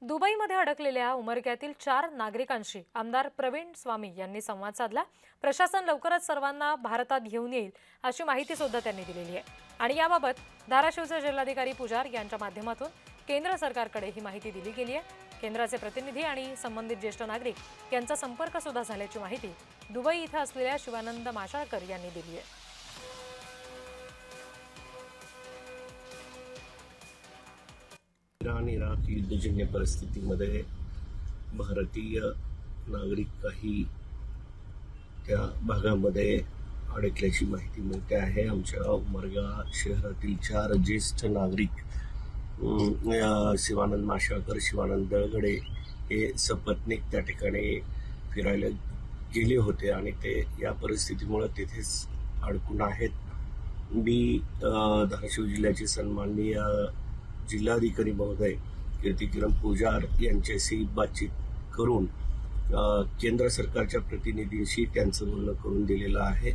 दुबईमध्ये अडकलेल्या उमरग्यातील 4 नागरिकांशी आमदार प्रवीण स्वामी यांनी संवाद साधला। प्रशासन लवकरच सर्वांना भारतात घेऊन येईल अशी माहिती सुद्धा त्यांनी दिलेली आहे। आणि याबाबत धाराशिवचे जिल्हाधिकारी पुजार यांच्या माध्यमातून केंद्र सरकारकडे ही माहिती दिली गेली आहे। केंद्राचे प्रतिनिधी आणि संबंधित ज्येष्ठ नागरिक यांचा संपर्क सुद्धा झाल्याची माहिती दुबई इथे असलेल्या शिवानंद माशाळकर यांनी दिली आहे। इराक युद्धजन्य परिस्थितीमध्ये भारतीय नागरिक काही त्या भागामध्ये अडकल्याची माहिती मिळते आहे। आमच्या उमरगा शहरातील 4 ज्येष्ठ नागरिक शिवानंद माशाळकर, शिवानंद दळगडे हे सपत्नीक त्या ठिकाणी फिरायला गेले होते आणि ते या परिस्थितीमुळे तिथेच अडकून आहेत। मी धाराशिव जिल्ह्याचे सन्माननीय जिल्हाधिकारी महोदय कीर्तिकिरण पुजार यांच्याशी बातचीत करून केंद्र सरकारच्या प्रतिनिधींशी त्यांचं बोलणं करून दिलेलं आहे।